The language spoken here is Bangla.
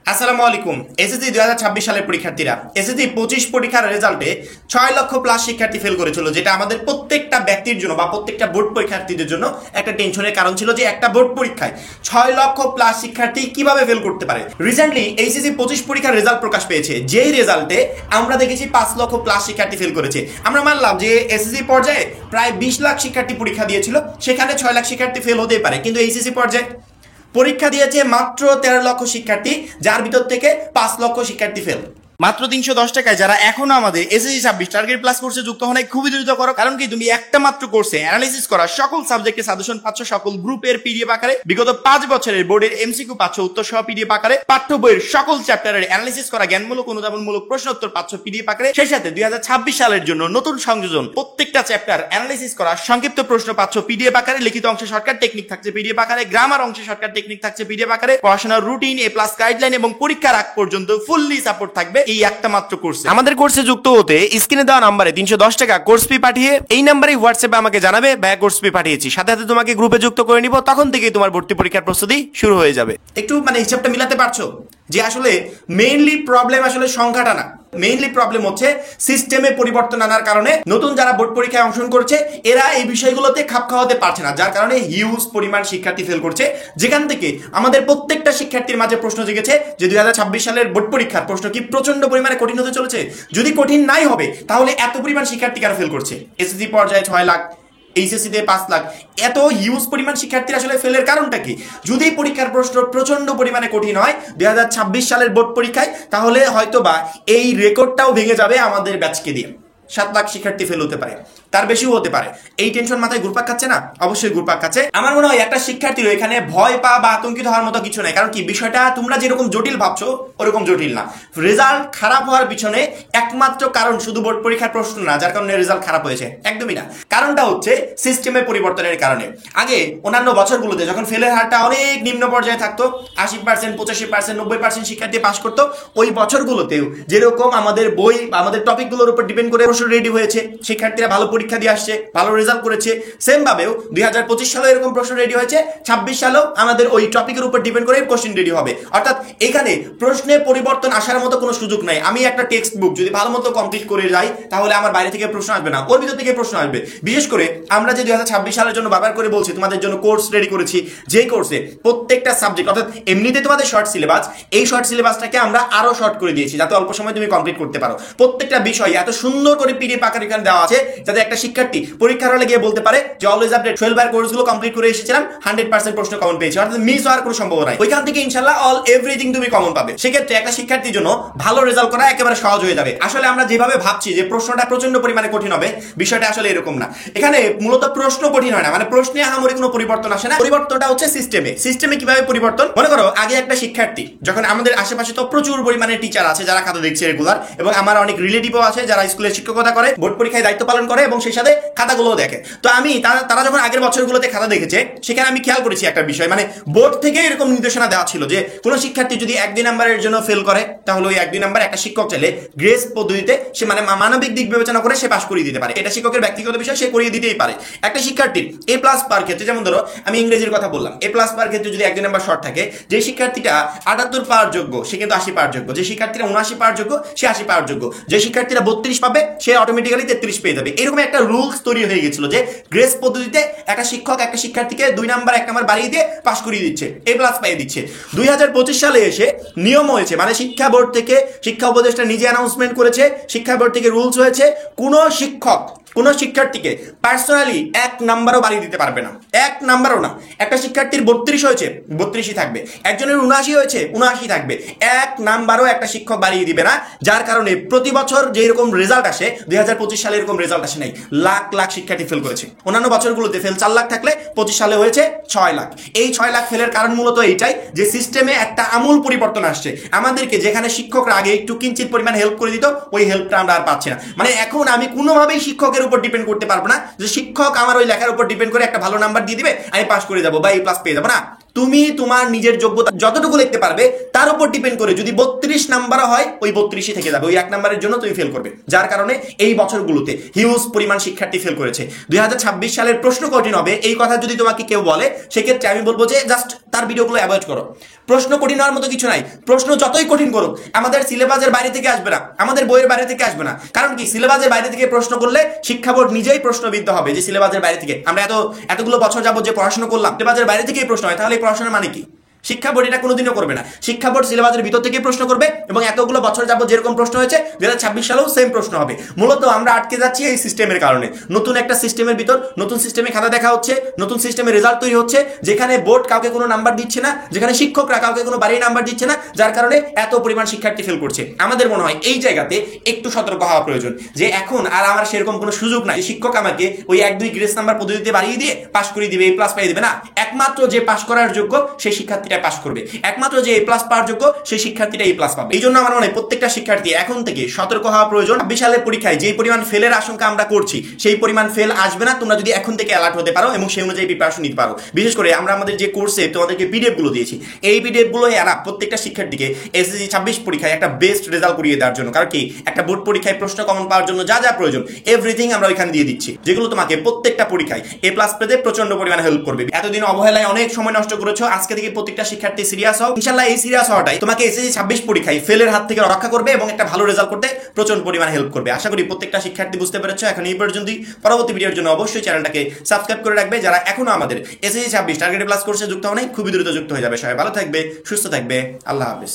আসসালামু আলাইকুম। এসএসসি 2026 সালের পরীক্ষার্থীরা, এসএসসি 25 পরীক্ষার রেজাল্টে 6 লক্ষ প্লাস শিক্ষার্থী ফেল করেছিল, যেটা আমাদের প্রত্যেকটা ব্যক্তির জন্য বা প্রত্যেকটা বোর্ড পরীক্ষার্থীদের জন্য একটা টেনশনের কারণ ছিল যে একটা বোর্ড পরীক্ষায় 6 লক্ষ প্লাস শিক্ষার্থী কিভাবে ফেল করতে পারে। রিসেন্টলি এসএসসি 25 পরীক্ষার রেজাল্ট প্রকাশ পেয়েছে, যেই রেজাল্টে আমরা দেখেছি 5 লক্ষ প্লাস শিক্ষার্থী ফেল করেছে। আমরা মানলাম যে এসএসসি পর্যায়ে প্রায় 20 লাখ শিক্ষার্থী পরীক্ষা দিয়েছিল, সেখানে 6 লাখ শিক্ষার্থী ফেল হতেই পারে, কিন্তু এইচএসসি পর্যায়ে পরীক্ষা দিয়েছে মাত্র 13 লক্ষ শিক্ষার্থী, যার ভিতর থেকে 5 লক্ষ শিক্ষার্থী ফেল। মাত্র 310 টাকায় যারা এখনো আমাদের এসএসসি 26 টার্গেট প্লাস কোর্সে যুক্ত হন, খুবই দ্রুত করো, কারণ কি তুমি একটা মাত্র কোর্সে অ্যানালাইসিস করা সকল সাবজেক্টের সাজেশন পাচ্ছ, সকল গ্রুপের পিডিএফ আকারে, বিগত 5 বছরের বোর্ডের এমসিকিউ পাচ্ছ উত্তর সহ পিডিএফ আকারে, পাঠ্য বইয়ের সকল চ্যাপ্টারের অ্যানালাইসিস করা জ্ঞানমূলক অনুধাবনমূলক প্রশ্ন উত্তর পাচ্ছ পিডিএফ আকারে। সেই সাথে 2026 সালের জন্য নতুন সংযোজন প্রত্যেকটা চ্যাপ্টার অ্যানালাইসিস করা সংক্ষিপ্ত প্রশ্ন পাচ্ছ পিডিএফ আকারে, লিখিত অংশে শর্টকাট টেকনিক থাকছে পিডিএফ আকারে, গ্রামার অংশে শর্টকাট টেকনিক থাকছে পিডিএফ আকারে, পড়াশোনার রুটিন এ প্লাস গাইডলাইন এবং পরীক্ষার আগ পর্যন্ত ফুললি সাপোর্ট থাকবে এই একটা মাত্র কোর্স। আমাদের কোর্সে যুক্ত হতে স্ক্রিনে দেওয়া নম্বরে 310 টাকা কোর্স ফি পাঠিয়ে এই নম্বরে হোয়াটসঅ্যাপে আমাকে জানাবে ভাই কোর্স ফি পাঠিয়েছি, সাথে সাথে তোমাকে গ্রুপে যুক্ত করে নিব, তখন থেকেই তোমার ভর্তি পরীক্ষার প্রস্তুতি শুরু হয়ে যাবে। একটু হিসাবটা মিলাতে পারছো যে আসলে মেইনলি প্রবলেম আসলে সংখ্যাটা না, মেইনলি প্রবলেম হচ্ছে সিস্টেমে পরিবর্তন আনার কারণে নতুন যারা বোর্ড পরীক্ষায় অংশগ্রহণ করছে এরা এই বিষয়গুলোতে খাপ খাওয়াতে পারছে না, যার কারণে হিউজ পরিমাণ শিক্ষার্থী ফেল করছে। যেখান থেকে আমাদের প্রত্যেকটা শিক্ষার্থীর মাঝে প্রশ্ন জেগেছে যে 2026 সালের বোর্ড পরীক্ষার প্রশ্ন কি প্রচন্ড পরিমাণে কঠিন হতে চলেছে? যদি কঠিন নাই হবে তাহলে এত পরিমাণ শিক্ষার্থী কেন ফেল করছে? এসএসসি পর্যায়ে 6 লাখ, এইচএসসিতে 5 লাখ, এত হিউজ পরিমাণ শিক্ষার্থীরা আসলে ফেলের কারণটা কি? যদি পরীক্ষার প্রশ্ন প্রচন্ড পরিমাণে কঠিন হয় 2026 সালের বোর্ড পরীক্ষায়, তাহলে হয়তোবা এই রেকর্ডটাও ভেঙে যাবে আমাদের ব্যাচকে দিয়ে। 7 লাখ শিক্ষার্থী ফেল হতে পারে, তার বেশিও হতে পারে। এই টেনশন মাথায় ঘুরপাক খাচ্ছে না? অবশ্যই ঘুরপাক খাচ্ছে। আমার মনে হয় একটা শিক্ষার্থীর এখানে ভয় পা বা আতঙ্কিত হওয়ার মতো কিছু নাই, কারণ কি বিষয়টা তোমরা যেরকম জটিল ভাবছো ওরকম জটিল না। রেজাল্ট খারাপ হওয়ার পিছনে একমাত্র কারণ শুধু বোর্ড পরীক্ষার প্রশ্ন না যার কারণে রেজাল্ট খারাপ হয়েছে, একদমই না। কারণটা হচ্ছে সিস্টেমে পরিবর্তনের কারণে। আগে অন্যান্য বছরগুলোতে যখন ফেলের হারটা অনেক নিম্ন পর্যায়ে থাকতো, 80%, 85%, 90% শিক্ষার্থী পাস করতো, ওই বছরগুলোতেও যেরকম আমাদের বই আমাদের টপিকগুলোর উপর ডিপেন্ড করে রেডি হয়েছে, শিক্ষার্থীরা ভালো পরীক্ষা দিয়ে আসছে, ভালো রেজাল্ট করেছে। সেম ভাবেও 2025 সালে এরকম প্রশ্ন রেডি হয়েছে, 26 সালেও আমাদের ওই টপিকের উপর ডিপেন্ড করে কোশ্চেন রেডি হবে। অর্থাৎ এখানে প্রশ্নে পরিবর্তন আসার মতো কোনো সুযোগ নাই। আমি একটা টেক্সট বুক যদি ভালো মতো কমপ্লিট করে যাই তাহলে আমার বাইরে থেকে প্রশ্ন আসবে না, ওর ভিতর থেকে প্রশ্ন আসবে। বিশেষ করে আমরা যে 2026 সালের জন্য বারবার করে বলছি তোমাদের জন্য কোর্স রেডি করেছি, যে কোর্সে প্রত্যেকটা সাবজেক্ট, অর্থাৎ এমনিতে তোমাদের শর্ট সিলেবাস, এই শর্ট সিলেবাসটাকে আমরা আরো শর্ট করে দিয়েছি যাতে অল্প সময় তুমি কমপ্লিট করতে পারো। প্রত্যেকটা বিষয় এত সুন্দর করে পিডিএফ আকারে এখানে দেওয়া আছে যাতে একটা শিক্ষার্থী পরীক্ষার হলে গিয়ে বলতে পারে যে অলওয়েজ আপডেট 12 এর কোর্সগুলো কমপ্লিট করে এসেছিলাম, 100% প্রশ্ন কমন পেয়েছি, অর্থাৎ মিস হওয়ার কোনো সম্ভাবনা নাই। ওইখান থেকে ইনশাআল্লাহ অল এভরিথিং তুমি কমন পাবে। সেক্ষেত্রে একটা শিক্ষার্থীর জন্য ভালো রেজাল্ট করা একেবারে সহজ হয়ে যাবে। আসলে আমরা যেভাবে ভাবছি যে প্রশ্নটা প্রচন্ড পরিমাণে কঠিন হবে, বিষয়টা আসলে এরকম না। এখানে মূলত প্রশ্ন কঠিন হয় না, প্রশ্নে আহামরি কোনো পরিবর্তন আসে না। পরিবর্তনটা হচ্ছে সিস্টেমে। সিস্টেমে কিভাবে পরিবর্তন? মনে করো আগে একটা শিক্ষার্থী, যখন আমাদের আশেপাশে তো প্রচুর পরিমাণে টিচার আছে যারা খাতা দেখছে রেগুলার, এবং আমার অনেক রিলেটিভও আছে যারা স্কুলে শিক্ষকতা করে, বোর্ড পরীক্ষায় দায়িত্ব পালন করে এবং সেই সাথে খাতাগুলোও দেখে। তো আমি তারা যখন আগের বছরগুলোতে খাতা দেখেছে, সেখানে আমি খেয়াল করেছি একটা বিষয়, বোর্ড থেকে এরকম নির্দেশনা দেওয়া ছিল যে কোনো শিক্ষার্থী যদি 1-2 নাম্বারের জন্য ফেল করে তাহলে ওই 1-2 নাম্বার একটা শিক্ষক চাইলে গ্রেস পদ্ধতিতে সে মানবিক দিক বিবেচনা করে সে পাস করিয়ে দিতে পারে। এটা শিক্ষকের ব্যক্তিগত বিষয়, সে করিয়ে দিতেই পারে। একটা শিক্ষার্থীর এ প্লাস পার ক্ষেত্রে, যেমন ধরো আমি ইংরেজির কথা বললাম, এ প্লাস পার ক্ষেত্রে যদি 1-2 নাম্বার শর্ট থাকে, যে শিক্ষার্থীটা 78 পাওয়ার যোগ্য সে কিন্তু 80 পাওয়ার যোগ্য, যে শিক্ষার্থীরা 79 পাওয়ার যোগ্য সে 80 পাওয়ার যোগ্য, যে শিক্ষার্থীরা 32 পাবে সে অটোমেটিক্যালি 33 পেয়ে যাবে। এরকম একটা রুলস তৈরি হয়ে গেছিল যে গ্রেস পদ্ধতিতে একটা শিক্ষক একটা শিক্ষার্থীকে 2 নাম্বার 1 নাম্বার বাড়িয়ে দিয়ে পাস করিয়ে দিচ্ছে, এ প্লাস পাইয়ে দিচ্ছে। 2025 সালে এসে নিয়ম হয়েছে, শিক্ষা বোর্ড থেকে শিক্ষা উপদেষ্টা নিজে অ্যানাউন্সমেন্ট করেছে, শিক্ষা বোর্ড থেকে রুলস হয়েছে, কোন শিক্ষক কোন শিক্ষার্থীকে পার্সোনালি 1 নাম্বারও বাড়িয়ে দিতে পারবে না, 1 নাম্বারও না। একটা শিক্ষার্থীর 32 হয়েছে 32ই থাকবে, একজনের 79 হয়েছে 79 থাকবে, 1 নাম্বারও একটা শিক্ষক বাড়িয়ে দিবে না। যার কারণে প্রতি বছর যে এরকম রেজাল্ট আসে, 2025 সালে এরকম রেজাল্ট আসে নাই, লাখ লাখ শিক্ষার্থী ফেল করেছে। অন্যান্য বছরগুলোতে ফেল 4 লাখ থাকলে 25 সালে হয়েছে 6 লাখ। এই 6 লাখ ফেলের কারণ মূলত এইটাই যে সিস্টেমে একটা আমূল পরিবর্তন আসছে। আমাদেরকে যেখানে শিক্ষকরা আগে একটু কিঞ্চিত পরিমাণ হেল্প করে দিত, ওই হেল্পটা আমরা আর পাচ্ছি না। এখন আমি কোনোভাবেই শিক্ষকের উপর ডিপেন্ড করতে পারবো না যে শিক্ষক আমার ওই লেখার উপর ডিপেন্ড করে একটা ভালো নাম্বার দিয়ে দিবে, আমি পাস করে যাবো বা এ প্লাস পেয়ে যাবো না। তুমি তোমার নিজের যোগ্যতা যতটুকু লিখতে পারবে তার উপর ডিপেন্ড করে যদি 32 নাম্বার হয় ওই 32ই থেকে যাবে, ওই 1 নাম্বারের জন্য তুমি ফেল করবে। যার কারণে এই বছরগুলোতে হিউজ পরিমাণ শিক্ষার্থী ফেল করেছে। 2026 সালের প্রশ্ন কঠিন হবে এই কথা যদি তোমাকে কেউ বলে, সেক্ষেত্রে আমি বলবো যে জাস্ট তার ভিডিওগুলো অ্যাভয়েড করো। প্রশ্ন কঠিন হওয়ার মতো কিছু নাই, প্রশ্ন যতই কঠিন করুক আমাদের সিলেবাসের বাইরে থেকে আসবে না, আমাদের বইয়ের বাইরে থেকে আসবে না। কারণ কি, সিলেবাসের বাইরে থেকে প্রশ্ন করলে শিক্ষা বোর্ড নিজেই প্রশ্নবিদ্ধ হবে যে সিলেবাসের বাইরে থেকে আমরা এতগুলো বছর যাবত যে পড়াশোনা করলাম, সিলেবাসের বাইরে থেকেই প্রশ্ন হয়, তাহলে এই পড়াশোনার মানে কি? শিক্ষা বোর্ড এটা কোনোদিনও করবে না। শিক্ষা বোর্ড সিলেবাসের ভিতর থেকে প্রশ্ন করবে এবং এতগুলো বছর যাবত যেরকম প্রশ্ন হয়েছে 2026 সালেও সেম প্রশ্ন হবে। মূলত আমরা আটকে যাচ্ছি এই সিস্টেমের কারণে। নতুন একটা সিস্টেমের ভিতর নতুন সিস্টেমে খাতা দেখা হচ্ছে, নতুন সিস্টেমে রেজাল্ট তৈরি হচ্ছে, যেখানে বোর্ড কাউকে কোনো নাম্বার দিচ্ছে না, যেখানে শিক্ষকরা কাউকে কোনো বাড়ির নাম্বার দিচ্ছে না, যার কারণে এত পরিমাণ শিক্ষার্থী ফেল করছে। আমাদের মনে হয় এই জায়গাতে একটু সতর্ক হওয়া প্রয়োজন যে এখন আর আমার সেরকম কোনো সুযোগ নাই শিক্ষক আমাকে ওই 1-2 গ্রেস নাম্বার পদ্ধতিতে বাড়িয়ে দিয়ে পাস করিয়ে দিবে, A+ পাইয়ে দিবে না। একমাত্র যে পাস করার যোগ্য সেই শিক্ষার্থীটা পাস করবে, একমাত্র যে A+ পাওয়ার যোগ্য সেই শিক্ষার্থীটা A+ পাবে। এই জন্য আমার মনে হয় প্রত্যেকটা শিক্ষার্থী এখন থেকে সতর্ক হওয়া প্রয়োজন। 26 সালের পরীক্ষায় যেই পরিমাণ ফেলের আশঙ্কা আমরা করছি সেই পরিমাণ ফেল আসবে না, তোমরা যদি এখন থেকে অ্যালার্ট হতে পারো এবং সেই অনুযায়ী প্রিপারেশন নিতে পারো। বিশেষ করে আমরা আমাদের যে কোর্সে তোমাদেরকে পিডিএফ গুলো দিয়েছি, এই পিডিএফ গুলো এরা প্রত্যেকটা শিক্ষার্থীকে SSC 26 পরীক্ষায় একটা বেস্ট রেজাল্ট করিয়ে দেওয়ার জন্য, কারণ কি একটা বোর্ড পরীক্ষায় প্রশ্ন কমন পাওয়ার জন্য যা যা প্রয়োজন এভরিথিং আমরা ওইখানে দিয়ে দিচ্ছি, যেগুলো তোমাকে প্রত্যেকটা পরীক্ষায় A+ পেতে প্রচন্ড পরিমাণে হেল্প করবে। এতদিন অবহেলায় অনেক সময় নষ্ট করেছো, আজকে থেকে প্রত্যেকটা শিক্ষার্থী সিরিয়াস হও। ইনশাআল্লাহ এই সিরিয়াস হওয়াটাই তোমাকে SSC 26 পরীক্ষায় ফেলের হাত থেকে রক্ষা করবে এবং একটা ভালো রেজাল্ট করতে প্রচন্ড পরিমাণে হেল্প করবে। আশা করি প্রত্যেকটা শিক্ষার্থী বুঝতে পেরেছো। এখন এই পর্যন্তই। পরবর্তী ভিডিওর জন্য অবশ্যই চ্যানেলটাকে সাবস্ক্রাইব করে রাখবে। যারা এখনো আমাদের SSC 26 টার্গেট প্লাস কোর্সে যুক্ত হও নাই, খুবই দ্রুত যুক্ত হয়ে যাবে। সবাই ভালো থাকবে, সুস্থ থাকবে। আল্লাহ হাফেজ।